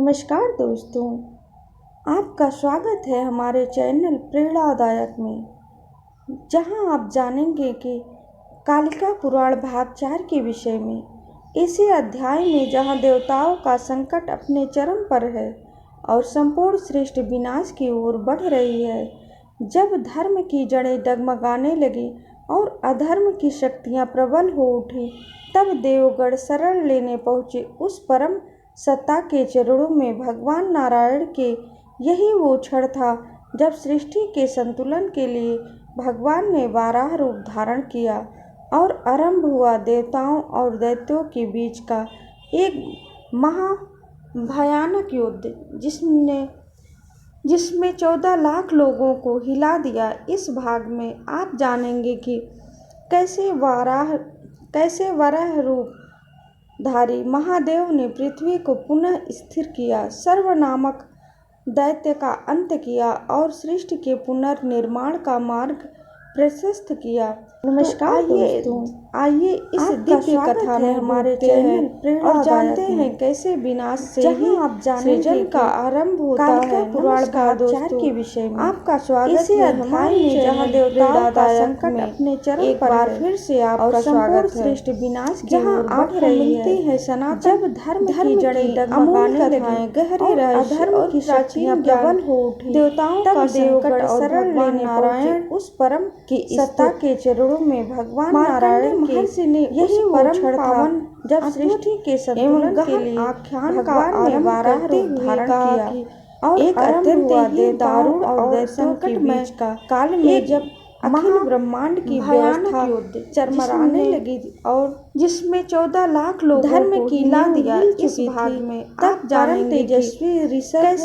नमस्कार दोस्तों, आपका स्वागत है हमारे चैनल प्रेरणादायक में, जहां आप जानेंगे कि कालिका पुराण भाग 4 के विषय में। इसी अध्याय में जहां देवताओं का संकट अपने चरम पर है और संपूर्ण सृष्टि विनाश की ओर बढ़ रही है, जब धर्म की जड़ें डगमगाने लगी और अधर्म की शक्तियां प्रबल हो उठी, तब देवगण शरण लेने पहुँचे उस परम सत्ता के चरणों में। भगवान नारायण के यही वो क्षण था जब सृष्टि के संतुलन के लिए भगवान ने वाराह रूप धारण किया और आरंभ हुआ देवताओं और दैत्यों के बीच का एक महाभयानक युद्ध, जिसमें 14 लाख लोगों को हिला दिया। इस भाग में आप जानेंगे कि कैसे वराह रूप धारी महादेव ने पृथ्वी को पुनः स्थिर किया, सर्व नामक दैत्य का अंत किया और सृष्टि के पुनर्निर्माण का मार्ग प्रशस्त किया। नमस्कार दोस्तों, आइए इस दिव्य कथा में हमारे चैनल और जानते हैं कैसे विनाश से ही आप सृजन का आरंभ होता है। पुराण भाग 4 के विषय में आपका स्वागत है। अध्याय में जहां देवताओं का संकट अपने चरम पर है, फिर से आपका स्वागत है। सृष्टि विनाश जहां आप मिलती है सनातन, जब धर्म की जड़ें डगमगाने लगी, गहरे रहस्य और की शक्तियां प्रबल हो उठी, देवताओं का संकट और शरण लेने नारायण उस परम की सत्ता के चरणों में। भगवान नारायण महर्षि ने यही परम पावन जब सृष्टि के संतुलन के लिए आख्यान का आरंभ करते हुए धारण किया और एक अत्यंत ही दारुण और संकट में काल में जब अखिल ब्रह्मांड की व्यवस्था चरमराने लगी और जिसमें 14 लाख लोग धर्म की हिला दिया। इस भाग में तब जानेंगे तेजस्वी ऋषभ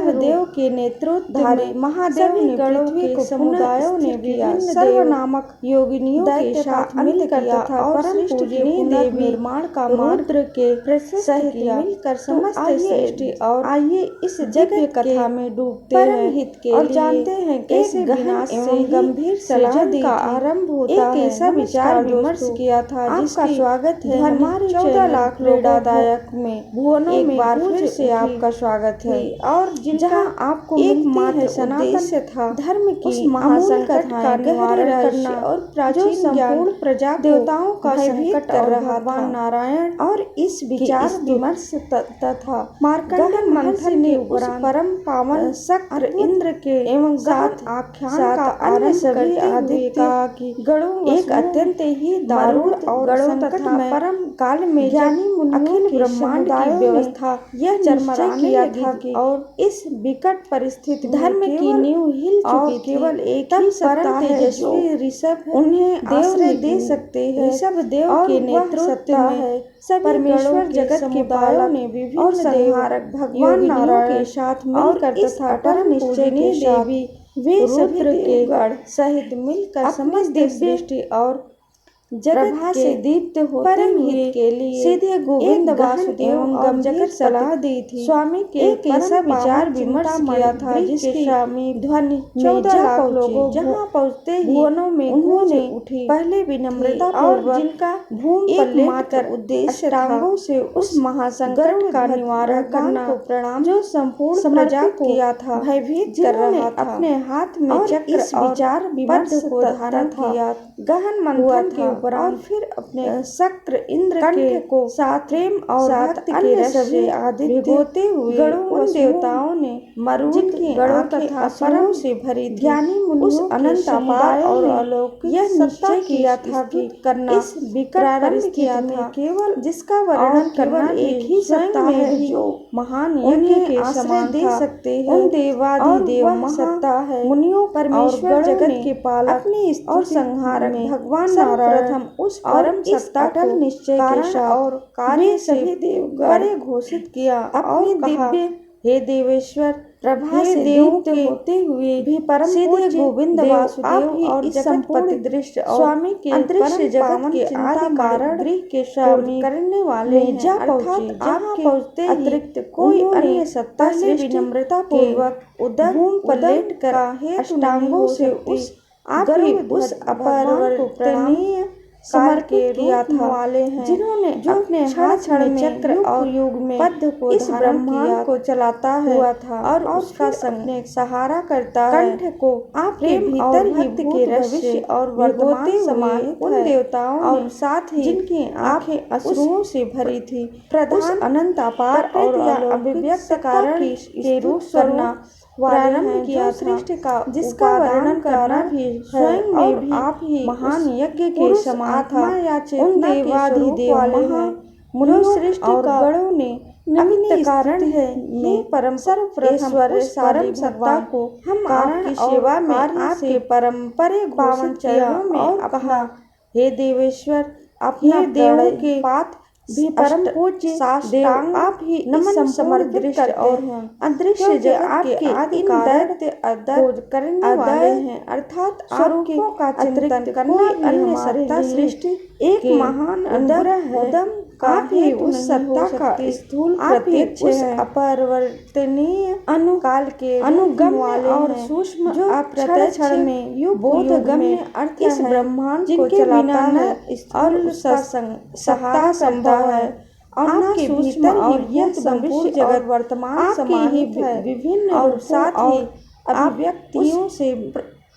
देव के नेतृत्व में महादेव ने पृथ्वी को समुदायों ने विभिन्न सर्व नामक योगिनियों के साथ मिलकर तथा परम पूजनीय देव निर्माण का मार्ग के सहित मिलकर समस्त सृष्टि और आइए इस दिव्य कथा में डूबते हैं हित के और जानते हैं कैसे विनाश से गंभीर सलाह का आरंभ होता है। ऐसा विचार विमर्श किया था जिसका स्वागत है हमारे 14 लाख प्रेरणादायक में भुवनों में बार फिर से आपका स्वागत है। और जहां आपको एक मात्र उद्देश्य था धर्म की महासंकट का निवारण करना और प्राचीन संपूर्ण प्रजा देवताओं का संकट कर रहा था। नारायण और इस विचार विमर्श तथा मार्कंडेय महर्षि ने उस परम पावन शक्र इंद्र के एवं साथ आख्यान का अन्य सभी आदित्य कहा कि गणों एक अत्यंत ही दारुण और संकट में परम काल में ज्ञानी मुनियों ब्रह्मांड की व्यवस्था यह चरमराने लगी और इस विकट परिस्थिति धर्म की नींव हिल चुकी थी। केवल एक ही सत्ता है जो ऋषभ उन्हें आश्रय दे सकते हैं। ऋषभ देव के नेतृत्व में परमेश्वर जगत के बालों ने विभिन्न संहारक भगवान नारायण के साथ मिलकर तथा परम पूजनीय देवी वे रुद्र के गण सहित मिलकर समस्त सृष्टि और जगत से दीप्त होते हुए के लिए सीधे गोविंद वासुदेव और जगत सलाह दी थी। स्वामी के एक ऐसा विचार विमर्श किया था जिसके स्वामी ध्वनि 14 लाख लोगों जहां पहुंचते ही भुवनों में उन्होंने उठी पहले विनम्रता और जिनका भूमि पर लेकर उद्देश्य टांगों से उस महासंकट का निवारण करना को प्रणाम जो संपूर्ण प्रजा को किया था भयभीत कर रहा था। अपने हाथ में चक्र और विचार विमर्श को धारण किया गहन मंथन के और फिर अपने शक्र इंद्र के को साथ प्रेम और भक्ति के रस से आदित्य भिगोते हुए उन देवताओं ने मरुद के गणों तथा परम से भरी ज्ञानी मुनियों अनंत अपार और अलौकिक यह निश्चय किया था कि करना इस विकट परिस्थिति में केवल जिसका वर्णन करना एक ही सत्ता है जो महान यज्ञ के आश्रय दे सकते हैं। उन देवाधिदेव सत्ता है मुनियों परमेश्वर जगत के पालक अपनी और संहारक भगवान नारायण उस परम सत्ता अटल निश्चय के साथ और कार्य सभी देवगण घोषित किया अपने दिव्य हे देवेश्वर प्रभा से दीप्त होते हुए भी परम सीधे गोविंद वासुदेव और संपत्ति दृश्य स्वामी के अंतरिक्ष जगत के आदि कारण गृह के स्वामी करने वाले जा पहुँचते अतिरिक्त कोई अन्य सत्ता से विनम्रता पूर्वक उदर पलट कर अष्टांगों से उस अपरिवर्तनीय समर्पित किया था वाले हैं, जिन्होंने जो अपने हाथ में चक्र और युग में पद्म को इस ब्रह्मांड को चलाता हुआ था और उसका अपने सहारा करता है। कंठ को आपके भीतर ही के भविष्य और वर्तमान समाहित उन देवताओं और साथ ही जिनकी आंखें अश्रुओं से भरी थी, प्रधान अनंत अपार और अभिव्यक्त कारण के रूप करना प्रारंभ किया सृष्टि का, जिसका वर्णन करना भी स्वयं में भी आप ही और यज्ञ के समान था। उन देवाधिदेव मुनियों सृष्टि और गणों ने निमित्त कारण है ये परम सर्वप्रथम सारी सत्ता को हम आपकी सेवा में आपके परम्परे पावन चरणों में कहा, हे देवेश्वर, अपने देवों के पात भी परम पूज्य साष्टांग आप ही नमन समर्पित करते हैं। अदृश्य जगत आपके आदि कारण करने वाले हैं, अर्थात स्वरूपों का चिंतन करना अन्य सत्ता सृष्टि एक महान अनुग्रह है। आप ही उस सत्ता का स्थूल प्रत्यक्ष है, अपरिवर्तनीय अनुकाल के अनुगम्य और सूक्ष्म जो अप्रत्यक्ष में युग बोधगम्य अर्थ इस ब्रह्मांड को चलाता है और उसका सहारा संभव है। और आपके भीतर और यह संपूर्ण जगत वर्तमान समाहित है, विभिन्न और साथ ही अभिव्यक्तियों से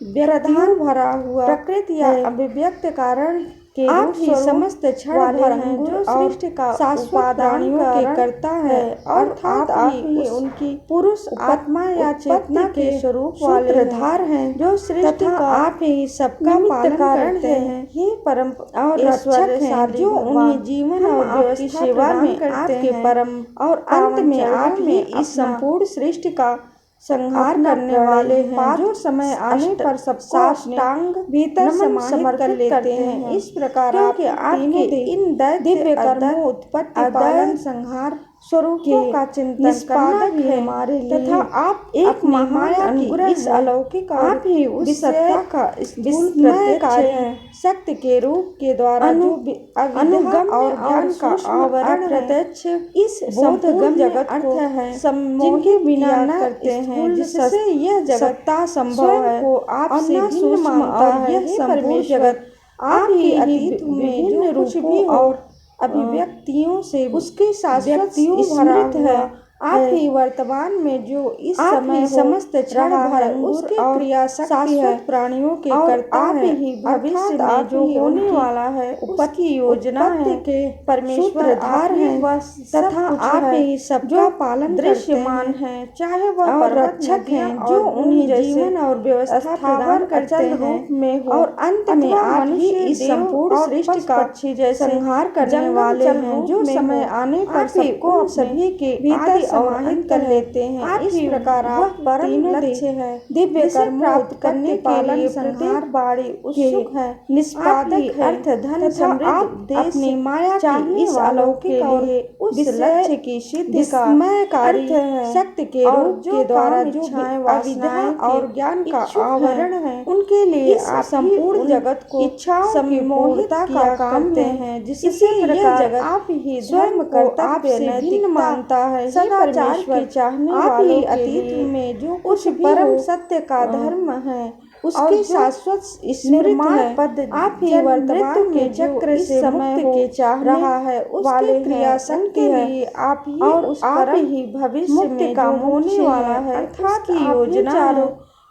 प्रधान भरा हुआ प्रकृति या अभिव्यक्त कारण के आप ही समस्त क्षण भर हैं, जो सृष्टि का उपादानियों के करता है, अर्थात आप ही उनकी पुरुष आत्मा या चेतना के स्वरूप वाले धार हैं, जो सृष्टि का आप ही सबका पालन करते हैं। ये परम और रक्षक हैं, जो उन्हें जीवन और आपकी सेवा में आपके परम और अंत में आप ही इस संपूर्ण सृष्टि का संहार करने वाले हैं, जो समय आने पर सबको साष्टांग भीतर समर्पित कर लेते हैं। इस प्रकार आपके इन दिव्य कर्मों उत्पत्ति पालन संहार स्वरूपों का चिंतन करना भी हमारे लिए तथा आप एक महामाया की इस अलौकिक आप ही उस सत्ता का विस्मयकारी है, शक्ति के रूप के द्वारा जो अनुगम और ज्ञान का आवरण प्रत्यक्ष इस बोधगम जगत को है, जिनके बिना न करते हैं, जिससे यह जगत संभव है को आपसे भिन्न मानता है। यह संपूर्ण जगत आप ही अतीत में जो रूपों और अभिव्यक्तियों से उसके शाश्वत स्मृत है, आप ही वर्तमान में जो इस समय समस्त क्षण भर उसके क्रिया शाश्वत प्राणियों के करता है, ही भविष्य में जो होने वाला है उसकी योजना है के परमेश्वर धार है तथा आप ही सबका पालन दृश्यमान है, चाहे वह रक्षक हैं जो उन्हें जीवन और व्यवस्था प्रदान करते हैं में हो, और अंत में आप ही इस संपूर्ण सृष्टि का संहार करने वाले हैं, जो समय आने पर सबको सभी के भीतर समाहित कर लेते हैं। इस प्रकार आप परम लक्ष्य है, दिव्य कर्म प्राप्त करने के लिए संहार बाड़ी उत्सुक है, निष्पादक अर्थ धन समृद्ध देश अपनी माया की इस अलौकिक और उस लक्ष्य की सिद्धि का समयकारी शक्ति के रूप के द्वारा जो अविद्या और ज्ञान का आवरण है, उनके लिए आप संपूर्ण जगत को इच्छाओं की मोहिता का काम करते हैं, जिससे यह जगत आप ही स्वयं को आपसे भिन्न मानता है। सदाचार के चाहने वालों के अतीत में जो कुछ परम सत्य का धर्म है उसके शाश्वत स्मृत है, आप ही वर्तमान के चक्र से समय के चाह रहा है उसके क्रियाशन के लिए आप ही और उस आप ही भविष्य में का होने वाला है, अर्थात की योजना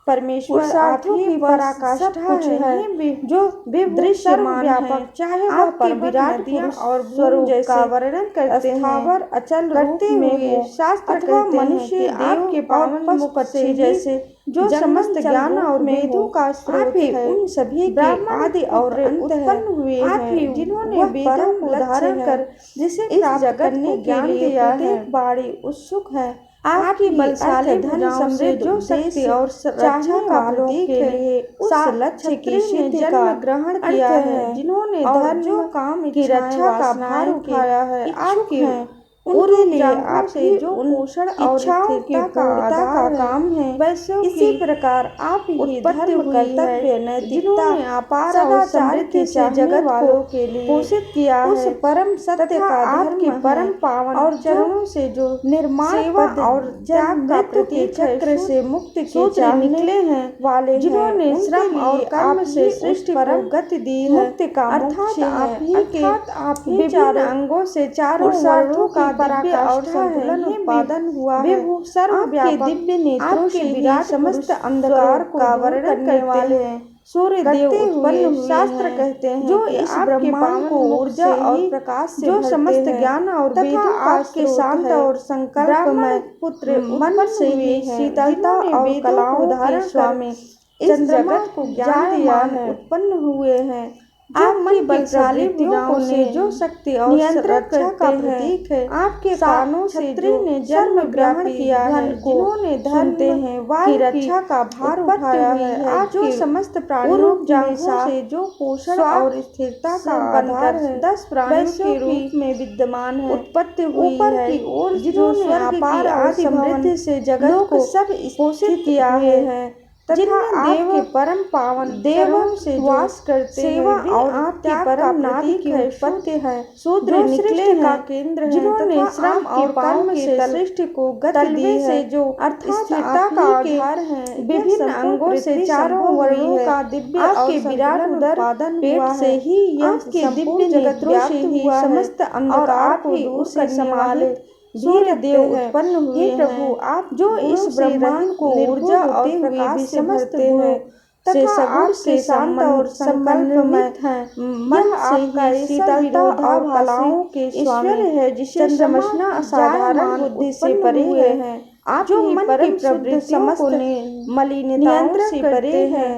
परमेश्वर आप ही पराकाष्ठा है, जो दृश्यमान है, चाहे वह पर विराट पुरुष और स्वरूप का वर्णन करते हैं, अचल करते हुए शास्त्र कहते हैं कि आपके पावन मुख से जैसे जो समस्त ज्ञान और वेदों का स्रोत है, उन सभी के आदि और उत्पन्न हुए हैं, जिन्होंने वेदों को धारण कर जिसे प्राप्त करने के लिए प्रत्येक बाड़ी उत्सुक है। आपकी बलशाली धन समृद्ध जो शक्ति और चाहने वालों के लिए उस लक्ष्य की सिद्धि का ग्रहण किया है, जिन्होंने धर्म जो काम की रक्षा का भार उठाया है, आपके उनके लिए आपसे जो पोषण और स्थिरता का काम है, वैसे इसी प्रकार आप ही धर्म, कर्तव्य, नैतिकता, अपार और समृद्धि से जगत वालों के लिए पोषित किया है। उस परम सत्य का आपके परम पावन और चरणों से जो निर्माण, सेवा और त्याग का प्रतीक चक्र से मुक्ति के चाहने निकले हैं वाले, जिन्होंने श्रम और कर्म से सृष्टि को गति दी है, मुक्ति का अर्थात आप ही चारों अंगों से चारों वर्णों का दिव्य और संतुलन उत्पादन हुआ है। सर्वव्यापक दिव्य नेत्रों से विराट समस्त अंधकार को वर्णन करने वाले सूर्य देव उत्पन्न हुए। शास्त्र कहते हैं जो इस ब्रह्मांड को ऊर्जा और प्रकाश से जो समस्त ज्ञान और वेदों आपके शांत और संकल्पमय पुत्र मन से ही शीतलता और कलाओं के स्वामी इस जगत को ज्ञान दिया है, उत्पन्न हुए हैं। आपकी बलशाली भुजाओं से जो शक्ति और नियंत्रण का प्रतीक है, आपके कानों से जो ने जन्म ग्रहण किया है, जिन्होंने धरते हैं वायु की रक्षा का भार उठाया है, आप जो समस्त प्राणियों से जो पोषण और स्थिरता का आधार है, 10 प्राणियों के रूप में विद्यमान है, उत्पत्ति हुई है, और जिन्होंने अपार आदि समृद्धि से जगत को सब पोषित किया है, जिनमें आपके परम पावन देवों से वास करते सेवा और आपके परम नारी की उत्पत्ति है, शूद्र निकले का केंद्र है, जिन्होंने श्रम और कर्म से सृष्टि को गति दी है, जो अर्थात स्थिरता का आधार है, विभिन्न अंगों से चारों वर्णों का दिव्य आपके विराट उत्पादन पेट से ही यह दिव्य जगतों से ही समस्त अंधकार को दूर करने वाले सूर्य देव उत्पन्न हुए हैं। प्रभु आप जो इस ब्रह्मांड को ऊर्जा और प्रकाश से भरते हैं, से सगुण से शांत और संकल्पमय है, मन आपका शीतलता और कलाओं के स्वामी है, जिसे समझना असाधारण बुद्धि से परे है। आप जो मन की प्रवृत्तियों समस्त मलिनताओं से परे हैं,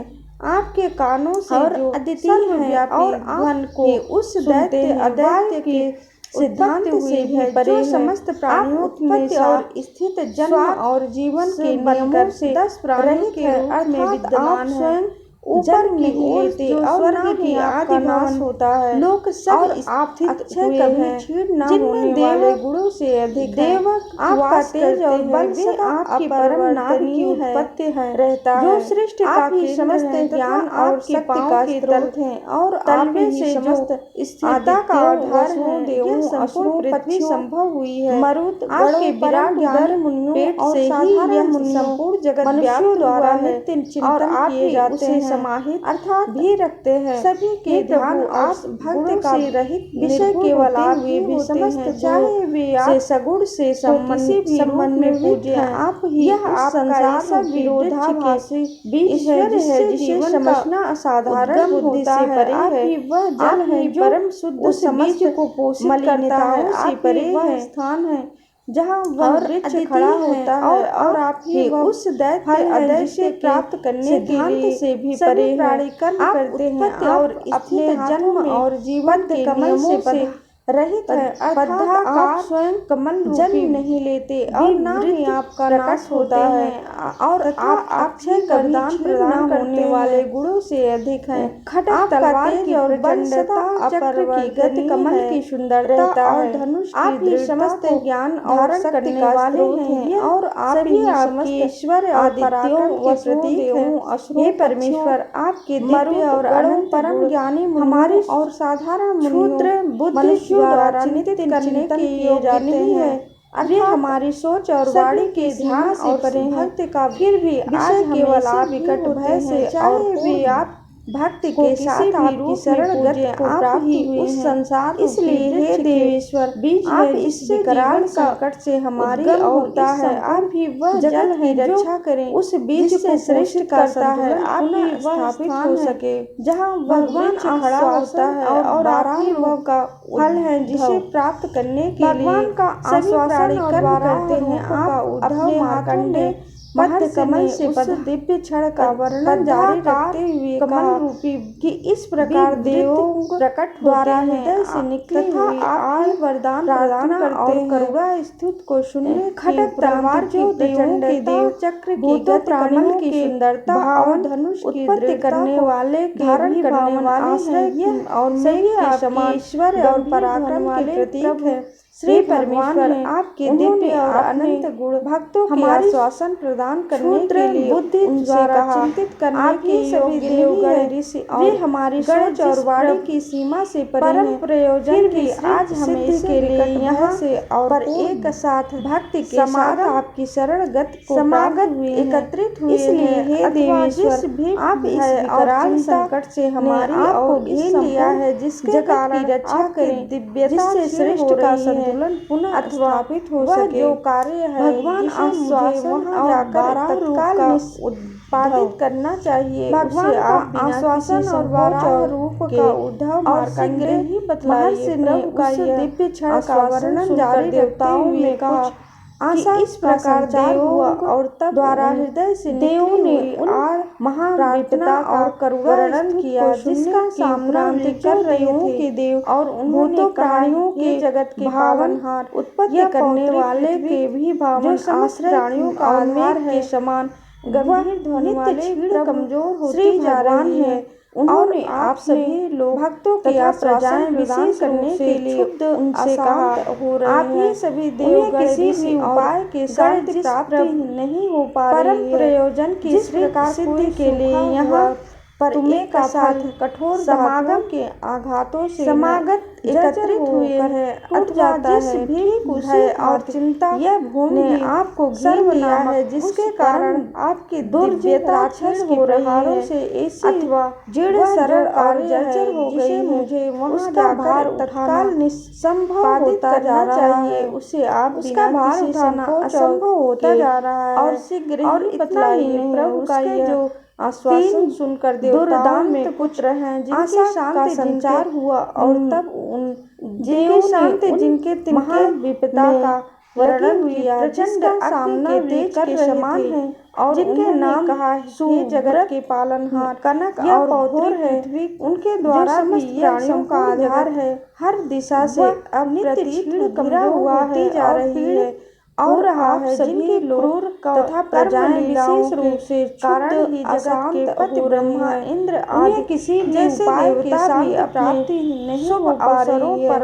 आपके कानों से जो अद्वितीय है और आप को उस दैत्य अदैत्य के सिद्धांत से भी परे है, समस्त प्राणियों उत्पत्ति और स्थित जन्म और जीवन के नियमों से 10 प्राणियों के रूप में विद्यमान है, ऊपर निकलते और स्वर्ग की आदि नाश होता है, लोक सब अक्षय कभी छीड़ न होने वाले गुणों से अधिक देव आपका तेज और बल से आपकी परम नारी की उत्पत्ति है, रहता है, जो सृष्टि का समस्त ज्ञान और शक्ति का स्रोत है, और तलवे से समस्त स्थिरता का आधार है, देवों असुरों पृथ्वी संभव हुई है, मरुत आपके विराट ज्ञानी मुनियों पेट से ही यह संपूर्ण जगत मनुष्यों द्वारा नित्य चिंतन किए जाते हैं, समाहित अर्थात भी रखते हैं, सभी के ध्यान और भक्ति का रहित विषय केवल आप ही भी समस्त, चाहे वे आप सगुण से संबंध में पूजे, आप ही यह संसार का विरोधाभासी ईश्वर है, जिसे समझना असाधारण बुद्धि से परे है, वह जल है जो परम शुद्ध समस्त को पोषित करता है, आप परे वह स्थान है जहाँ वह वृक्ष खड़ा होता है, और आप ही उस दैत्य अदैत्य से प्राप्त करने के लिए से भी परे प्राणी कर्म करते हैं, और अपने जन्म और जीवन के नियमों से रहित है, अर्थात आप स्वयं कमल जन्म नहीं लेते और न ही आपका नाश होता है, और आप अक्षय वरदान प्रदान करने वाले गुणों से अधिक हैं, खड्ग तलवार की और दंडता चक्र की गति कमल की सुंदरता और धनुष की समस्त ज्ञान और शक्ति वाले हैं, और आप ही आपकी ईश्वर आदित्यों व प्रतीक हे परमेश्वर, आपके दिव्य और अनंत परम ज्ञानी हमारे और साधारण क्षुद्र बुद्धि द्वारा नित्य करने के लिए जाते हैं, वे हमारी सोच और वाणी के ध्यान और भक्ति का फिर भी आज केवल आप विकट भय से, चाहे वे आप भक्ति के साथ आपकी शरण गति को प्राप्त हुए उस संसार, इसलिए हे देवेश्वर बीज आप इससे विकराल संकट से हमारी होता है, आप ही वह जल है रक्षा करें, उस बीज को सृष्टि करता है, आप ही वह स्थापित हो सके जहाँ भगवान खड़ा होता है, और आराम वह का फल है जिसे प्राप्त करने के लिए का आश्वासन कर्म करते हैं, आप अपने मार्कंडेय मध्य कमल से पद दिव्य क्षण का वर्णन जारी रखते हुए कमल रूपी कि इस प्रकार देवों प्रकट द्वारा हृदय से निकले हुए आय वरदान प्रदान करते हैं, करुणा स्तुति को सुनने खड्ग तलवार जो प्रचंड देव चक्र की गति कमल की सुंदरता और धनुष की उत्पत्ति करने वाले धारण करने वाले आश्रय और सभी आपके ईश्वर और पराक्रम के प्रतीक है, श्री परमेश्वर आपके दिव्य और अनंत गुण भक्तों के आश्वासन प्रदान करने के लिए बुद्धि द्वारा चिंतित करने के सभी देवगण ऋषि और हमारी सोच और वाणी की सीमा से परम प्रयोजन की आज हम इसके लिए यहाँ से और एक साथ भक्ति के साथ आपकी शरण समागत एकत्रित हुए, इसलिए हे देवेश्वर भी आप इस विकराल संकट से हमारी आपको घेर लिया है, जिसके कारण रक्षा करें दिव्यता से श्रेष्ठ का संतुलन पुनः स्थापित हो सके। जो कार्य है भगवान आश्वासन और तत्काल उत्पादित करना चाहिए, भगवान आप आश्वासन और बारह रूप का उद्धव मार्कंडेय ही बतलाइए। प्रभु का यह दिव्य क्षण का वर्णन जारी देवताओं में कहा आशा इस प्रकार देव हुआ और तब द्वारा हृदय से देवों ने उन महाविपदा और करुणा किया जिसका सामना कर रहे थे देव, और उन्होंने प्राणियों के जगत के भावनहार उत्पत्ति करने वाले के भी भावन आश्रय प्राणियों का आधार है समान गंभीर ध्वनि वाले क्षीण कमजोर होती जा रही है। उन्होंने आप सभी लोग भक्तों के प्रजाएं विशेष करने के लिए उनसे कहा हो रहे आप ये सभी देवगण किसी भी उपाय के साथ प्राप्त नहीं हो पा रही है। परम प्रयोजन की सिद्धि के लिए यहाँ पर तुम्हें का फल कठोर समागम के आघातों से समागत एकत्रित हुए है अथवा जिस भी कुछ है और चिंता यह भूमि ने आपको घेर लिया है, जिसके कारण आपके दिव्यता क्षीण हो रही है से ऐसी अथवा जड़ सरल और जर्जर हो गई है, मुझे वहाँ जाकर तत्काल निसंभव होता जा रहा है, उसे आप उसका भार उठाना असंभव होता जा रहा है और शीघ्र ही इतना ही नहीं प्रभु का जो आश्वासन सुनकर देवताओं में पुत्र हैं जिनके शांति संचार हुआ और तब उन जिनके शांति जिनके महान विपदा का वर्णन किया प्रचंड सामना तेज के समान है और जिनके नाम कहा हे जगत के पालनहार कनक और पौधोर है, उनके द्वारा भी प्राणियों का आधार है। हर दिशा से अब नित्य कमरा हुआ है जा रही है और रहा है जिनके क्रूर तथा प्रजाएं विशेष रूप से कारण ही जगत के पति ब्रह्मा इंद्र आदि किसी जैसे देवता भी प्राप्ति नहीं हो पा रही है।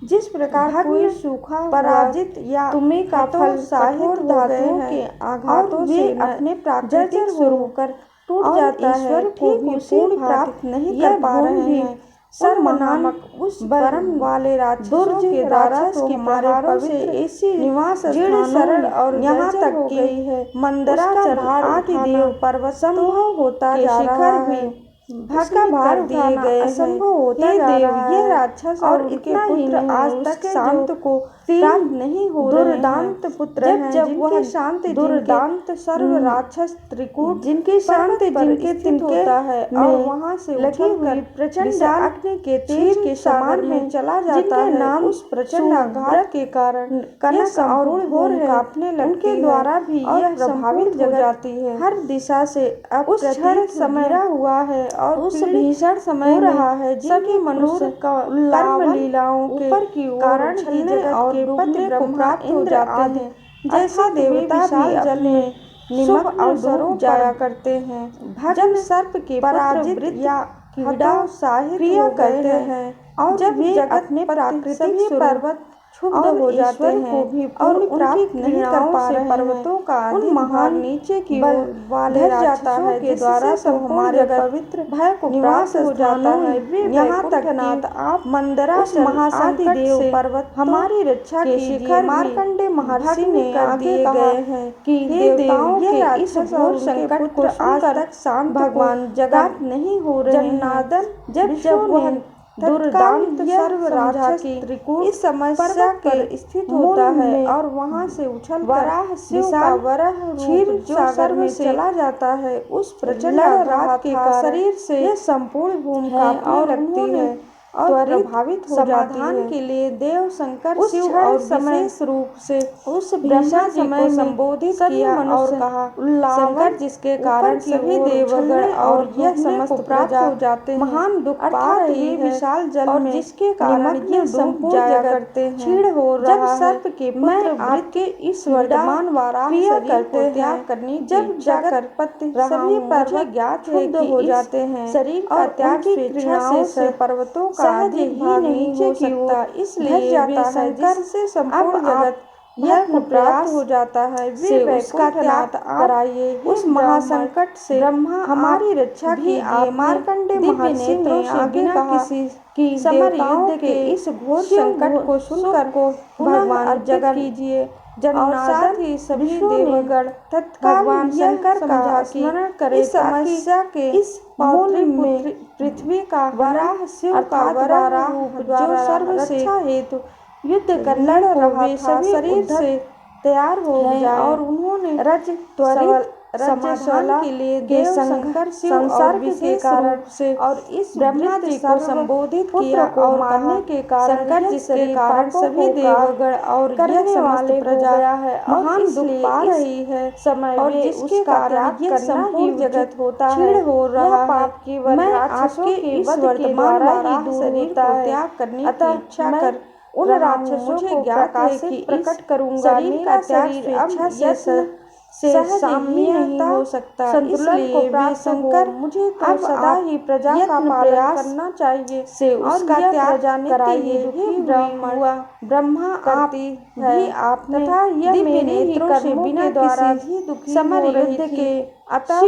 जिस प्रकार कोई सूखा पराजित या तुम्हें का फल कठोर धातुओं के आघातों से अपने प्राकृतिक स्वरूप कर टूट जाता है, ईश्वर को भी पूर्ण प्राप्त नहीं कर पा रहे हैं। सर्व नामक उस परम वाले राक्षसों के राक्षस के मारे से ऐसी निवास सरल और यहाँ तक गई है मंदराचल आदि देव पर्वत संभव होता जा रहा है, भस्म भार दिए गए असंभव होता जा रहा है। ये राक्षस और उनके पुत्र आज तक शांत को प्राप्त नहीं हो रहे हैं। दुर्दांत पुत्र हैं जब वह शांति दुर्दांत सर्व राक्षस त्रिकूट जिनकी शांति जिनके तिनके होता है और वहां से लगी हुई प्रचंड अग्नि के तेज के समान में चला जाता है, नाम उस प्रचंड आघात के कारण कनक और भोर कांपने लगती है, उनके द्वारा भी यह प्रभावित हो जाती है। हर दिशा से अप्रतिहत समय हुआ है और उस भीषण समय रहा है सभी मनुष्य का कर्म लीलाओं के ऊपर की कारण ही जगत के पति ब्रह्मा इंद्र आदि जैसे देवता भी जल में निमक अवसरों जाया करते हैं। जब सर्प के पराजित या कीड़ा साहित क्रिया करते हैं और जब जगत में प्राकृतिक पर्वत क्षुब्ध हो जाते हैं और प्राप्त नहीं कर पा रहे पर्वतों का उन महान नीचे की ओर वाले जाता है के द्वारा सब हमारे पवित्र भय को निवास हो जाता है। यहाँ तक नाथ आप मंदरा महासादि देव पर्वत हमारी रक्षा के शिखर मार्कंडेय महर्षि ने आगे गए हैं कि देवताओं के इस घोर संकट को आज तक शांत भगवान जगत नहीं हो रहे जन्नादन जब वह दुर्दांत सर्व राक्षस त्रिकूट इस समस्या के स्थित होता है और वहां से उछल वराह क्षीर सागर में चला जाता है, उस प्रचंड रात के शरीर से यह संपूर्ण भूमि कांपने लगती है और प्रभावित हो जाती है। के लिए देव शंकर शिव और विशेष रूप से उस ब्रह्मा जी को संबोधित किया और कहा शंकर जिसके कारण सभी देवगण और यह समस्त प्राप्त हो जाते हैं महान दुख पा रही है विशाल जल और जिसके कारण यह संपूर्ण जाया करते हैं क्षीण हो रहा है। जब सर्प के पुत्र आपके इस वर्तमान वाराह शरीर को त्याग करने जब जाकर पति सभी पर्वत ज्ञात हो जाते हैं शरीर का त्याग की क्रियाओं से पर्वतों सहज ही नहीं हो सकता, इसलिए वे शंकर से संपूर्ण जगत यत्न प्राप्त हो जाता है। वे उसका त्याग कराइए, उस महासंकट से ब्रह्मा हमारी रक्षा कीजिए। मार्कंडेय महर्षि ने आगे कहा कि समर युद्ध के इस घोर संकट को सुनकर भगवान जगन कीजिए। जनार्दन ही सभी देवगण तत्काल भगवान शंकर का स्मरण करें। इस समस्या के इस मूल में पृथ्वी का वराह शिव का वराह रूप जो सर्व रक्षा हेतु युद्ध करने को वे सभी शरीर से तैयार हो गए और उन्होंने त्वरित समाधान के लिए देव शंकर संसर्ग के कारण से और इस ब्रह्मा जी को संबोधित किया और मारने के कारण शंकर जिसके कारण सभी देवगण और करने वाले प्रजा महान दुख पा रही है समय और जिसका त्याग करना ही जगत होता है हो रहा पाप केवल राक्षसों के वध के द्वारा ही दूर होता है। त्याग करने की इच्छा कर उन राक्षसों को ज्ञात है कि प्रकट करूंगा। मेरा शरीर इच्छा से साम्य नहीं हो सकता, संतुलन को प्राप्त शंकर मुझे तो सदा ही प्रजा का पालन करना चाहिए से उसका त्याग कराइए। ब्रह्मा करती भी आप तथा यह मेरे नेत्रों से बिना द्वारा भी दुखी समर युद्ध के अतः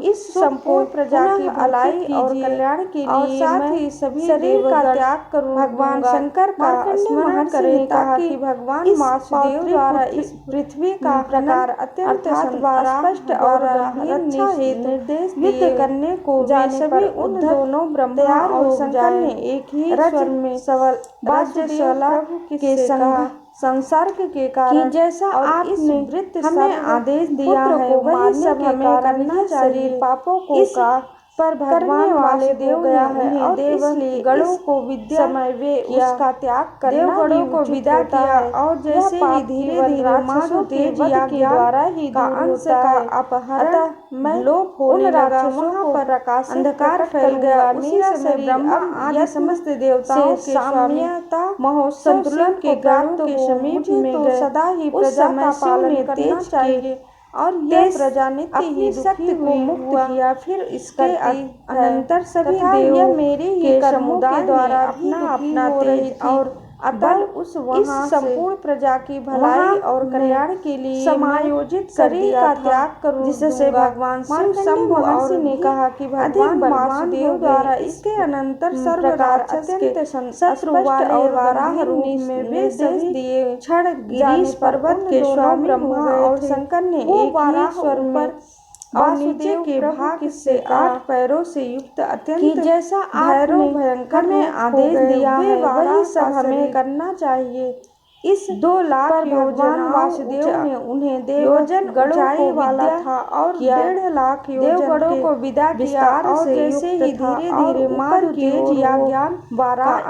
इस संपूर्ण प्रजा की भलाई और कल्याण के लिए साथ ही सभी शरीर का त्याग करूं। भगवान शंकर का स्मरण करें ताकि भगवान वासुदेव द्वारा इस पृथ्वी का प्रकार अत्यंत स्पष्ट और रक्षा हेतु निर्देश युद्ध करने को जाने पर उन दोनों ब्रह्मा और शंकर ने एक ही स्वर में सवाल के संसर्ग के कारण जैसा आपने हमें आदेश दिया है वही सब हमें करना चाहिए। पापों को का पर भगवान वाले देव गया है और इसलिए गणों को विद्या समय वे उसका त्याग करना देवगणों को विदा किया और जैसे ही धीरे धीरे मानो तेज के द्वारा ही का अंश का अपहरण लोप होने लगा। वहाँ पर प्रकाश अंधकार फैल गया। उसी समय ब्रह्मा आदि समस्त देवताओं के साम्यता महोत्सव संतुलन के प्राप्त के समीप में गए। सदा ही प्रजा का पालन करना चाहिए और यह प्रजा ने अपनी शक्ति को मुक्त किया। फिर इसके अनंतर सभी देव मेरे ही समुदाय द्वारा अपना तेज और बल उस वहाँ संपूर्ण प्रजा की भलाई और कल्याण के लिए समायोजित शरीर का त्याग करूं, जिससे भगवान शिव शंभु महर्षि ने कहा कि भगवान वासुदेव द्वारा इसके अनंतर सर्व राक्षस के शत्रु वाले वाराह रूप में वे देश दिए। क्षण गिरीश पर्वत के स्वामी ब्रह्मा और शंकर ने एक ही स्वर में और नीचे के भाग से 8 पैरों से युक्त अत्यंत जैसा भैरव भयंकर ने आदेश दिया है वही सब हमें करना चाहिए। इस 2 लाख योजन वासुदेव ने उन्हें देवयोजन ऊंचाई वाला था और 1.5 लाख देवगणों को विदा किया और जैसे ही धीरे धीरे माधु तेज या ज्ञान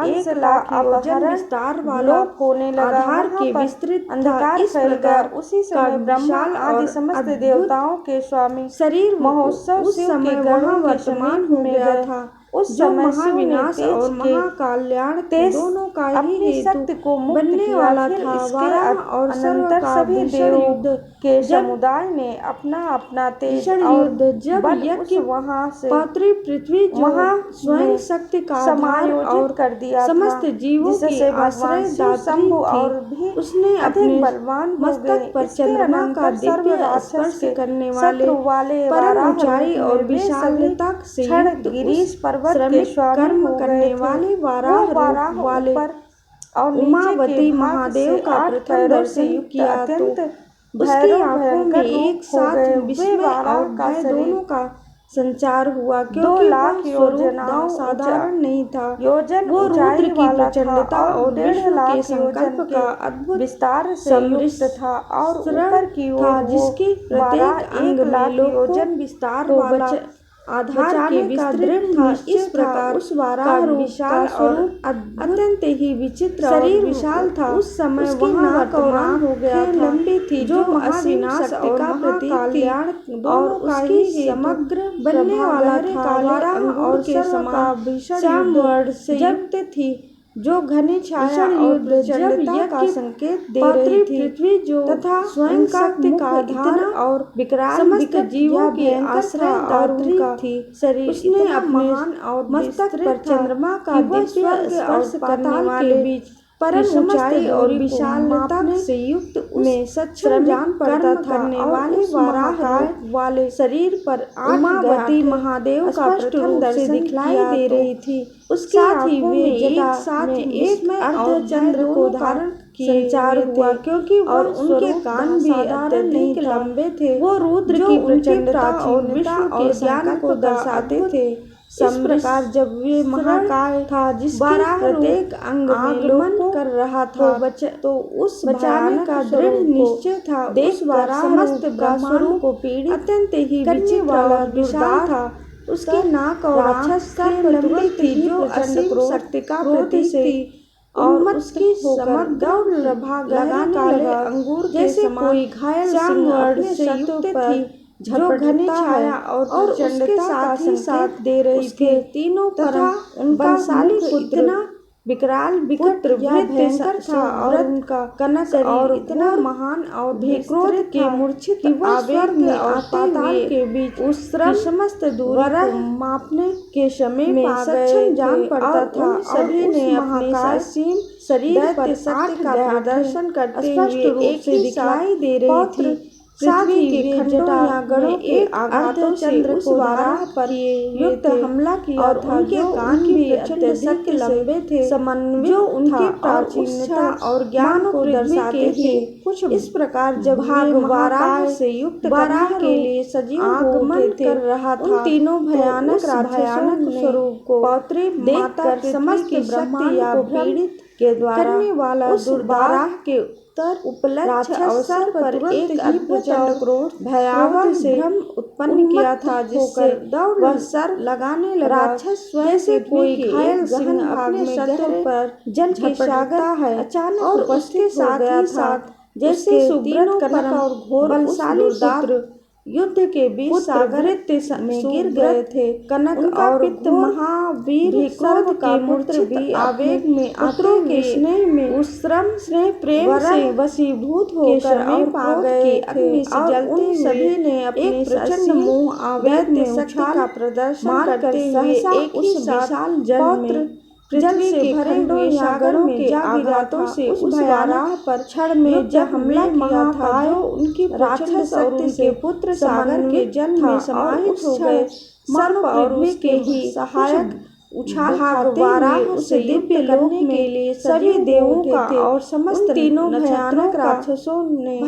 1 लाख योजन विस्तार वाला होने लगा। आधार के विस्तृत अंधकार फैल गया। उसी समय ब्रह्मा आदि समस्त देवताओं के स्वामी शरीर महोत्सव शिव के गणों के समान हो गया था। उस समय महाविनाश और महाकल्याण दोनों का ही शक्ति को बनने वाला था। वाराह और अनंतर सभी देव के समुदाय ने अपना तेज युद्ध जब यज्ञ वहाँ से पात्री पृथ्वी वहाँ स्वयं शक्ति का समायोजित कर दिया समस्त जीवों के आश्रय शंभु और भी उसने अपने बलवान मस्तक पर चंद्रमा का दिव्य स्पर्श करने वाले परम ऊंचाई और विशालता से गिरीश पर्वत के कर्म करने वाले वाराह वाले और उमावती महादेव का प्रथम दर्शन किया। अत्यंत उसकी आंखों में एक साथ विस्मय और भय दोनों का संचार हुआ, क्योंकि 2 लाख योजनाओं साधारण नहीं था। वो रुद्र की प्रचंडता और 1.5 लाख संकल्प का अद्भुत विस्तार से युक्त था और ऊपर की ओर जिसकी प्रत्येक अंग 1 लाख योजन विस्तार वाला आधार के विस्तृत था। इस प्रकार उस वाराह विशाल और अत्यंत ही विचित्र शरीर विशाल था। उस समय वहाँ वर्तमान हो गया लंबी थी जो महाविनाश और महाकल्याण और उसकी समग्र बनने वाला था। वाराह और के समान भीषण युद्ध से युक्त थी। जो घनी छाया और प्रचंडता का संकेत दे रही थी, पृथ्वी जो तथा स्वयं शक्ति का आधार और विकराल समस्त जीवों के आश्रय दात्री थी। शरीर उसने अपने मस्तक पर चंद्रमा का दिव्य स्पर्श करने वाले बीच परम ऊंचाई और विशालता से युक्त में सक्षम जान पड़ता था और वाले वराह वाले शरीर पर उमावती महादेव का प्रथम दर्शन दिखलाई दे रही थी। उसके साथ ही वे एक साथ एक अर्धचंद्र को धारण संचार हुआ, क्योंकि और उनके कान भी अत्यधिक लंबे थे। वो रुद्र की प्रचंडता और विश्व के ज्ञान को दर्शाते थे। इस प्रकार जब वे महाकाय था जिसके प्रत्येक अंग आगमन कर रहा था, तो उस बचाने का दृढ़ निश्चय था। देश द्वारा समस्त ब्रह्मांड को पीड़ित अत्यंत ही विचित्र वाला विशाल था। उसकी नाक और राक्षस का लंबी थी जो असीम शक्ति का प्रतीक थी और उसकी समग्र प्रभा लगाने लगा अंगूर जैसे कोई घायल सिंह से युक्त थी, जो घनी छाया और उसके साथ ही साथ दे रही थी। तीनों तरफ उनका बलशाली इतना विकराल विकट भयंकर था और उनका कनक और इतना महान और क्रोध के मूर्छित आवेग में और पाताल के बीच उस समस्त दूरी को मापने के समय में सक्षम जान पड़ता था। सभी ने अपने असीम शरीर पर शक्ति का प्रदर्शन करते हुए एक ही दिखाई दे रही थी। पृथ्वी के खंडों या गढ़ों के आघातों से उस वाराह पर युक्त हमला किया और उनके कान भी अत्यधिक लंबे थे, समन्वित जो उनकी प्राचीनता और ज्ञान को दर्शाते थे। कुछ इस प्रकार जब वाराह से युक्त वाराह के लिए सजीव आगमन कर रहा था, उन तीनों भयानक स्वरूप को पौत्री देखकर समस्त ब्रह्मांड को पीड़ित के द्वारा करने वाला दुर्वाराह के उपलक्ष अवसर पर एक अद्भुत क्रोध भयावह से भ्रम उत्पन्न किया था, जिससे वह सर लगाने लगा। राक्षस जैसे कोई घायल सिंह अपने शत्रु पर जल के सागर है अचानक और उसके साथ जैसे सुब्रत कनक और घोर बलशाली पुत्र युद्ध के बीच सागर में गिर गए थे। कनक और पित्त महावीर क्रोध के पुत्र भी आवेग में पुत्रों के स्नेह में उस स्नेह प्रेम से वशीभूत होकर और पा गए थे और उन सभी ने अपने प्रचंड मोह आवेग में शक्ति का प्रदर्शन करते हुए एक ही विशाल जल से भरे हुए सागरों के आघातों से उस वाराह पर क्षण में जब हमला किया था, जो उनकी राक्षस और उनके पुत्र सागर के जल में समाहित हो गए। सर्प और उसके ही सहायक उछाल वाराह उसे दिव्य लोक के लिए सभी देवों का और समस्त तीनों भयानक राक्षसों ने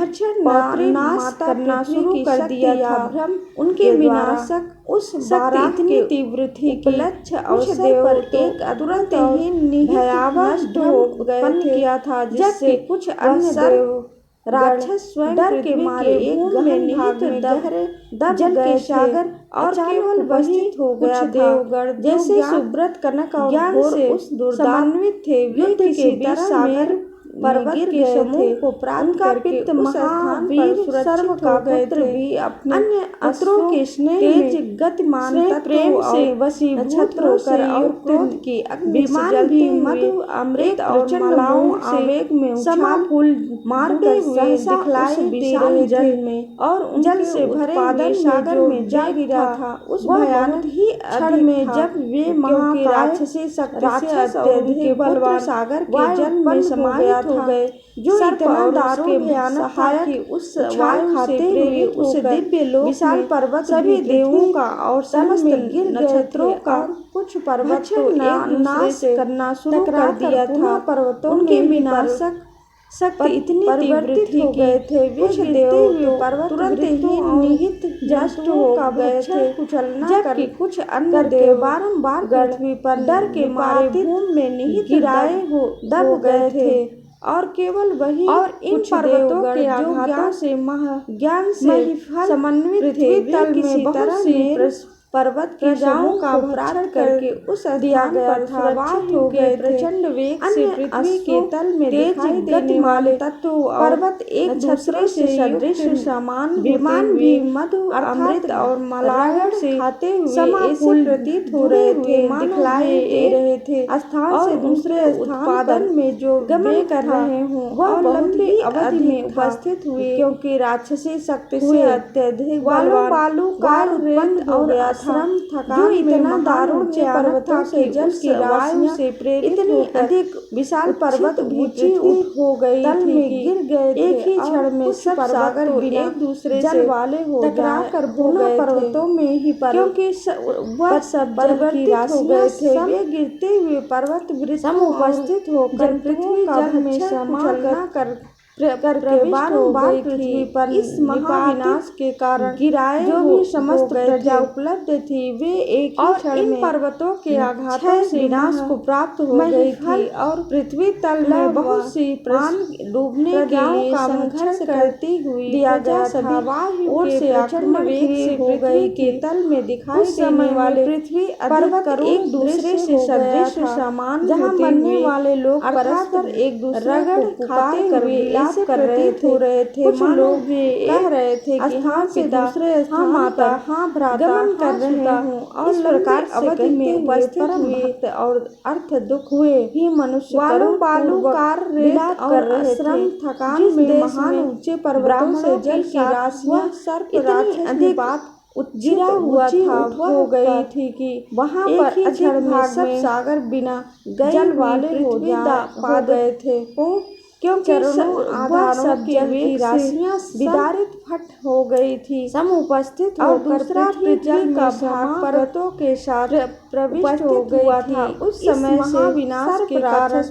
नाश करना शुरू कर दिया था। भ्रम उनके विनाशक उस शक्ति इतनी तीव्र थी कि अवसर पर एक तुरंत ही भयावह उत्पन्न किया था, जिससे कुछ अन्य राक्षस स्वयं डर के मारे एक गहन भाग में गहरे दब गए सागर और केवल वही हो गया देवगढ़ जैसे सुब्रत कनक और ज्ञान से उस समन्वित थे। युद्ध के बीच सागर पर्वत के समूह को प्राप्त करके महावीर सर्व का पुत्र भी अपने अन्य अस्त्रों के स्नेह तेज गतिमान प्रेम से वशीभूत होकर और क्रोध की विमान भी मधु अमृत और मालाओं आवेग में समा फूल मारकर सहसा दिखलाई विशाल जल में और जल से भरे हुए सागर में जा गिरा था। उस भयानक ही क्षण में जब वे महाराक्षसी शक्ति से अत्यधिक बलवान सागर के जल में समाहित हो गए, जो इतना दारुण भयानक था कि उस वायु खाते हुए उस दिव्य लोक विशाल पर्वत सभी देवों का और समस्त नक्षत्रों का कुछ पर्वत को नाश करना शुरू कर दिया था। पर्वतों उनके विनाशक शक्ति इतनी तीव्र थी हो गए थे, कुछ देव पर्वत तुरंत ही निहित जस्ट हो गए थे कुचलना, जबकि कुछ अन्य देव बारंबार पृथ्वी पर डर के मारे भूमि में निहित गिराए हो दब गए थे और केवल वही और इन पर्वतों के आघातों से ज्ञान से समन्वित थे, तल में बहुत सी पर्वत की समूह का भ्रमण करके उस स्थान पर सुरक्षित हो गए। प्रचंड वेग से पृथ्वी के तल में दिखाई देने वाले तत्व पर्वत एक दूसरे से सदृश समान विमान भी मधु अमृत और मलागढ़ से खाते हुए ऐसे प्रतीत हो रहे थे, दिखलाई दे रहे थे। स्थान से दूसरे उत्पादन में जो गमन कर रहे हों वह लंबी अवधि में उपस्थित हुए, क्योंकि राक्षसी शक्ति से अत्यधिक बालूकार उत्पन्न हो गया था, जो इतना दारुण पर्वतों से जल की वायु से प्रेरित इतनी अधिक विशाल पर्वत भी पृथ्वी हो गई तल में गिर गए थे। एक ही क्षण में सब सागर बिना एक दूसरे जल वाले हो टकरा कर हो गए पर्वतों में ही, क्योंकि वह सब जल की राशियां थे। वे गिरते हुए पर्वत वृक्ष उपस्थित होकर पृथ्वी जल में समा कर करके बार पृथ्वी पर इस महाविनाश के कारण गिराए जो भी समस्त प्रजा उपलब्ध थी वे एक ही क्षण में पर्वतों के आघातों से विनाश को प्राप्त हो गई थी और पृथ्वी तल में बहुत सी प्राण डूबने के लिए संघर्ष करती हुई दिया गया था। वायु से प्रचंड वेग से पृथ्वी के तल में दिखाई देने वाले पृथ्वी पर्वत एक दूसरे से सदृश समान, जहाँ मरने वाले लोग परस्पर एक दूसरे को पुकार कर कर रहे थे। कुछ लोग भी कह रहे थे कि हाँ पिता, हाँ माता, हाँ भ्राता गमन कर रहे हूँ, और इस प्रकार अवधि में उपस्थित हुए और अर्थ दुख हुए ही मनुष्य बालूकार विलाप कर रहे थे। थकान में महान ऊंचे पर्वतों से जल की राशियां सर्प राक्षस अधिक बात गिरा हुआ था हो गई थी कि वहाँ पर अक्षर में सब सागर बिना जल वाले हो गए थे, क्योंकि आधारों के वेग राशियां विदारित फट हो गई थी। सम उपस्थित और दूसरा पृथ्वी का भाग पर्वतों के साथ प्रविष्ट हो गया था। उस समय से विनाश के कारण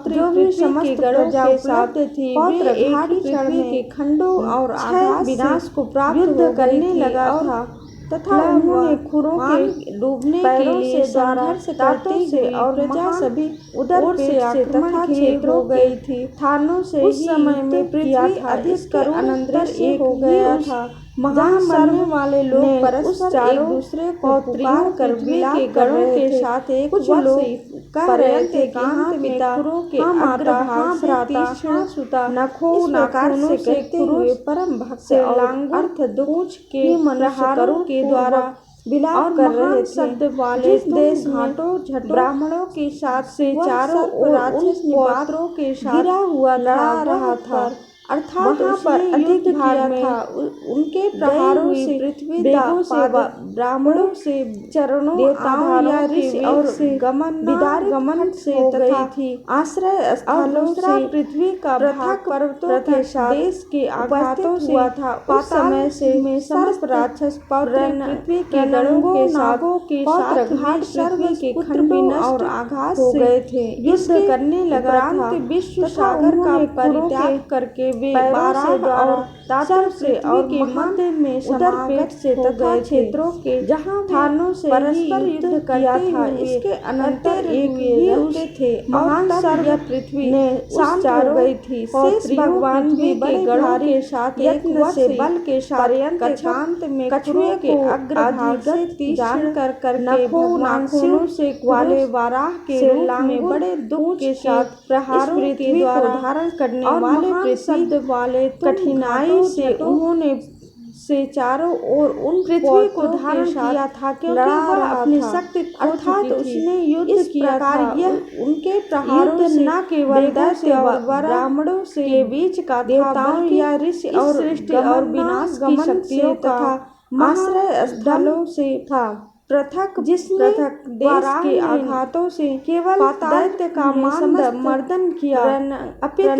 जो भी समस्त प्रजा उपलब्ध थी वे एक ही पृथ्वी के खंडों और आघात विनाश को प्राप्त युद्ध करने लगा था, तथा उन्होंने खुरों के डूबने के लिए संघर्ष करते से और प्रजा सभी उधर से आक्रमण क्षेत्र हो गई थी। थानों से उस समय में पृथ्वी अधिक करुणानंतर एक हो गया था, जहाँ मरने वाले लोग परस्पर एक दूसरे को पुकार कर विलाप कर रहे थे। साथ एक कुछ लोग कह रहे थे कि हाँ पिता, हाँ माता, हाँ भ्राता, हाँ सुता, नखों नाखूनों से खुरे परम भक्त और अर्थ दुख के प्रहारों के द्वारा विलाप कर रहे शब्द वाले देश घाटों झट ब्राह्मणों के साथ से चारों ओर राक्षस निपात्रों के साथ गिरा हुआ लड़ा रहा था, अर्थात वहाँ पर अधिक भाग था। उनके प्रहारों से पृथ्वी बेगों से ब्राह्मणों से चरणों देवताओं ऋषि और गमन से तथा थी आश्रय स्थलों से पृथ्वी का भाग पर्वतों के साथ देश के आघातों से हुआ था। उस समय से में समस्त राक्षस पृथ्वी के गणों के नागों के साथ घाट पृथ्वी के खंडों और आघात हो गए थे। युद्ध करने लगा था। विश्व सागर का परित्याग करके वे बारात और दातर से और के मध्य में समागत से तथा क्षेत्रों के जहाँ थानों से परस्पर युद्ध किया था, इसके अनंतर एक ही रहते थे। महान सर्व पृथ्वी ने शांत हो गई थी। शेष भगवान भी बड़े गणों के साथ यत्न से बल के साथ कछांत में कछुए के अग्रभाग से जान कर करके नाखूनों से वाले वाराह के रूप में बड़े दुख के साथ प्रहारों के द्वारा धारण करने वाले पृथ्वी वाले कठिनाई से उन्होंने से चारों ओर उन पृथ्वी को धारण किया था, क्योंकि वह अपनी शक्ति अर्थात उसने युद्ध किया था। यह उनके प्रहारों से न केवल दैत्य और ब्राह्मणों के बीच का देवताओं या ऋषि और सृष्टि और विनाश की शक्तियों तथा आश्रय स्थलों से था पृथक, जिसने देश के आघातों से केवल दैत्य का मर्दन किया, अपितु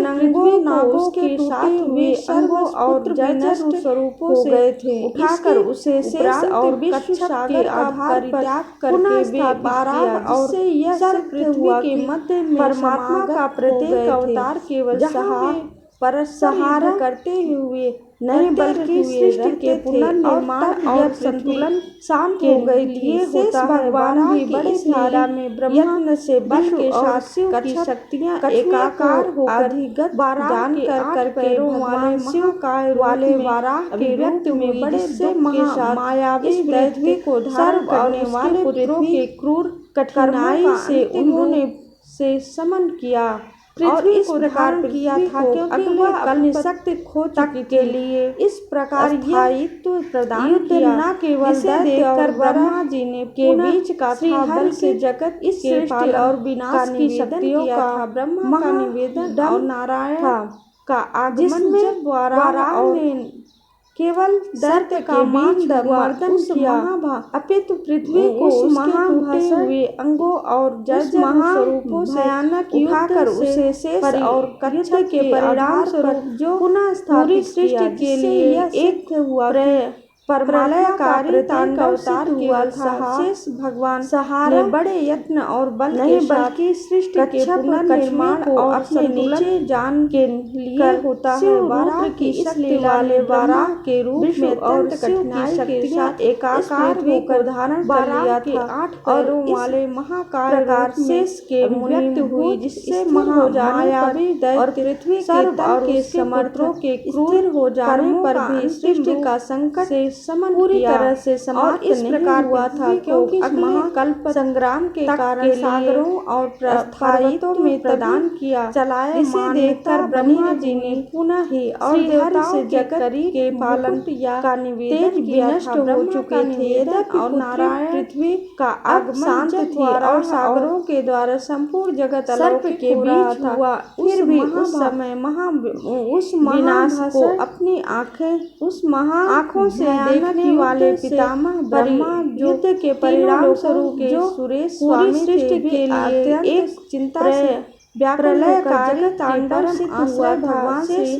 नागों के साथ हुए अंगों और जजस्त स्वरूपों से उठाकर उसे शेष और विश्व के आधार पर पुनः स्थापित किया, जिससे यह सिद्ध हुआ कि परमात्मा का प्रत्येक अवतार केवल पर सहारा करते हुए नहीं बल्कि सृष्टि के पुनर्निर्माण और संतुलन शांत हो गई थी। शेष भगवान भी बड़े धारा में ब्रह्मा से बल के साथ शिव की शक्तियां एकाकार होकर अधिगत जान कर पैरों वाले महाकाय वाले वाराह के रूप में बड़े दुख के साथ मायावी पृथ्वी को धारण करने वाले पुत्रों के क्रूर कठिनाई से उन्होंने से समन किया और इस प्रकार किया था क्योंकि वह अपनी शक्ति खो चुकी के लिए इस प्रकार स्थायित्व प्रदान किया। न केवल दैत्य और ब्रह्मा जी ने के बीच का था बल्कि जगत इस सृष्टि और विनाश की शक्तियों का ब्रह्मा का निवेदन और नारायण का आगमन जब वाराह ने केवल दैत्य का मर्दन किया अपितु पृथ्वी को उस महाभूटे हुए अंगों और जर्जर स्वरूपों से भयानक उठाकर उसे शेष और कच्छ के परिणाम स्वरूप जो पुनः स्थापित सृष्टि के लिए एक हुआ प्रलयकारी अवतार हुआ था। शेष भगवान ने बड़े यत्न और बल के साथ सृष्टि के पुनर्निर्माण को अपने नीचे जान के लिए होता है। वाराह की शक्ति वाले वाराह के रूप में और कठिनाई के साथ एकाकार होकर धारण कर लिया था। 8 पैरों वाले महाकाय प्रकार शेष के मृत्यु हुई जिससे महामायावी दैत्य पृथ्वी के समर्थों के क्रूर हो जाने पर भी सृष्टि का संकट पूरी तरह से समाप्त इस प्रकार हुआ था क्योंकि महाकल्प संग्राम के कारण सागरों और पर्वतों में प्रदान किया चलाए इसे देखकर ब्रह्मा जी ने पुनः ही और देवताओं से जगत के पालन का निवेदन किया था। हो चुके थे यद्यपि और नारायण पृथ्वी का आगमन शांत थी और सागरों के द्वारा संपूर्ण जगत सर्प के बीच हुआ। फिर भी उस समय उस विनाश को अपनी आंखों से देखने वाले पितामह ब्रह्मा युद्ध के परिणाम स्वरूप जो सुरेश पूरी सृष्टि के लिए एक चिंता से प्रलयकारी तांडव सिद्ध हुआ था।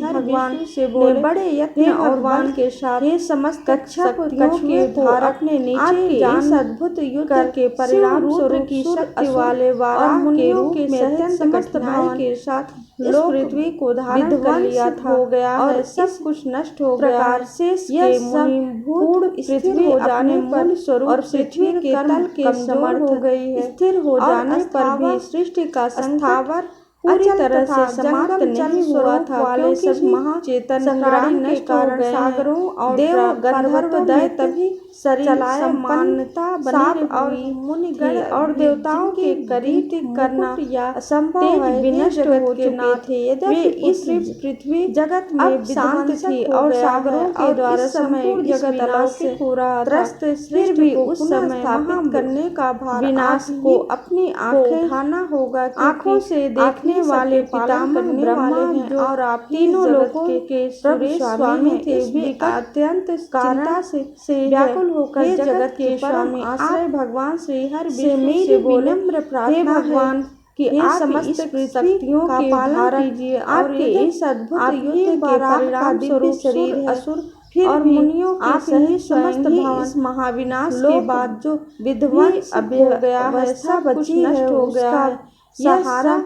भगवान से बोले बड़े यत्न और बल के साथ ये समस्त शक्तियों के धार अपने नीचे जान अद्भुत युद्ध के परिणाम स्वरूप की शक्ति वाले वाराह के रूप में अत्यंत कठिनाई के साथ इस पृथ्वी को धारण कर लिया था हो गया और सब कुछ नष्ट हो गया। शेष के मूलभूत पृथ्वी हो जाने पर स्वरूप और पृथ्वी के तल के समर्थ हो गई है। स्थिर हो जाने पर भी सृष्टि का संस्थावर पूरी तरह से समाप्त नहीं हुआ था वाले सब महाचेतन संग्राम के कारण सागरों और देव गंधर्व दैत्य तभी चलाए मान्यता बनी और मुनिगण और देवताओं के करीब करना असंभव है। विनष्ट हो चुके थे यद्यपि इस पृथ्वी जगत में शांत थी और सागरों के द्वारा संपूर्ण जगत अलौकिक हो रहा था। फिर भी उस समय स्थापित करने का भार विनाश को अपनी आंखें उठाना होगा। आंखों से देखने वाले पितामह ब्रह्मा हैं और आप तीनों लोगों के सुरेश स्वामी थे भी अत्यंत चिंता से व्याकुल होकर जगत के परम आश्रय भगवान श्री हर विष्णु से विनम्र प्रार्थना भगवान कि आप समस्त शक्तियों का पालन कीजिए। आपके इस अद्भुत युद्ध के परिणाम स्वरूप शरीर असुर फिर और मुनियों के सही समस्त इस महाविनाश के बाद जो विध्वंस हो गया है सब कुछ नष्ट हो गया है। सहारा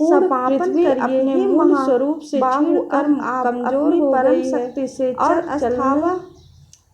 समापन कर अपने मूल स्वरूप से बाहु कर्म कमजोर हो गई शक्ति से और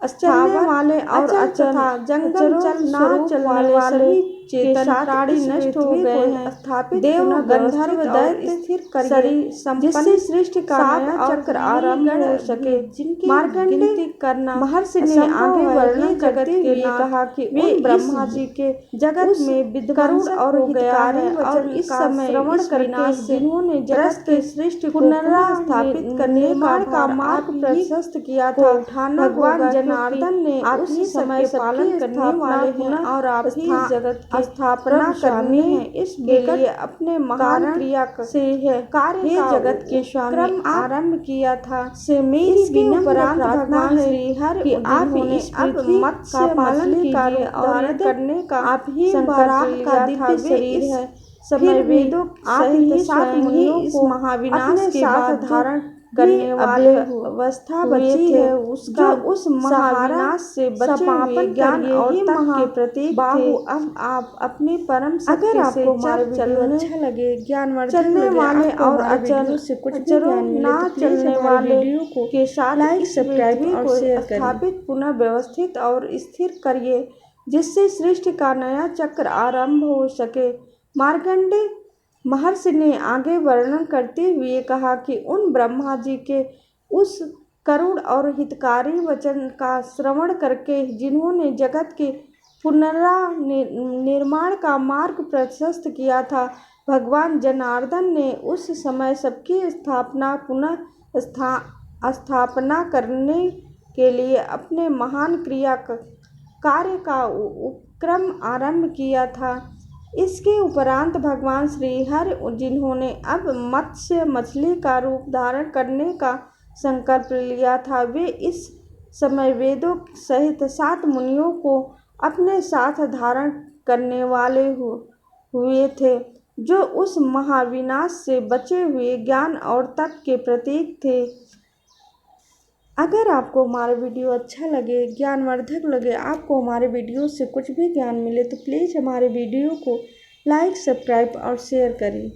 चलने वाले और अचथा जंगल चलने वाले चेतन प्राणी नष्ट हो गए हैं। स्थापित देव गंधर्व दैत्य स्थिर करिए जिससे सृष्टि का नया चक्र आरंभ हो सके। जिनकी गिनती करना महर्षि ने आगे वर्णन जगत के लिए कहा कि वे ब्रह्मा जी के जगत में विद्वान और हो गया है और इस समय श्रवण करके जिन्होंने जगत के सृष्टि को पुनर्स्थापित करने का मार्ग प्रशस्त किया था। भगवान जनार्दन ने आप ही समय पालन करने वाले हैं और आप ही जगत स्थापना करनी है। इसके लिए अपने महान क्रिया से है कार्य जगत के क्रम आरंभ किया था। से मेरी विनम्र प्रार्थना है कि आप इस मत्स्य का पालन कीजिए और करने का आप ही बराह का दिव्य शरीर है। समय वेदों सहित 7 मुनियों को महाविनाश के बाद धारण करने वाले अवस्था बची है उसका उस महाविनाश से बचे हुए ज्ञान और तप के प्रतीक थे। अब आप अपने परम शक्ति से चलने अच्छा लगे चलने वाले और अचल से कुछ ना चलने वाले के साथ लाइक सब्सक्राइब और शेयर स्थापित पुनः व्यवस्थित और स्थिर करिए, जिससे सृष्टि का नया चक्र आरंभ हो सके। मार्कंडेय महर्षि ने आगे वर्णन करते हुए कहा कि उन ब्रह्मा जी के उस करुण और हितकारी वचन का श्रवण करके जिन्होंने जगत के पुनर्निर्माण का मार्ग प्रशस्त किया था, भगवान जनार्दन ने उस समय सबकी स्थापना करने के लिए अपने महान कार्य का उपक्रम आरंभ किया था। इसके उपरांत भगवान श्री हरि, जिन्होंने अब मत्स्य मछली का रूप धारण करने का संकल्प लिया था, वे इस समय वेदों सहित 7 मुनियों को अपने साथ धारण करने वाले हुए थे, जो उस महाविनाश से बचे हुए ज्ञान और तप के प्रतीक थे। अगर आपको हमारा वीडियो अच्छा लगे, ज्ञानवर्धक लगे, आपको हमारे वीडियो से कुछ भी ज्ञान मिले, तो प्लीज़ हमारे वीडियो को लाइक, सब्सक्राइब और शेयर करें।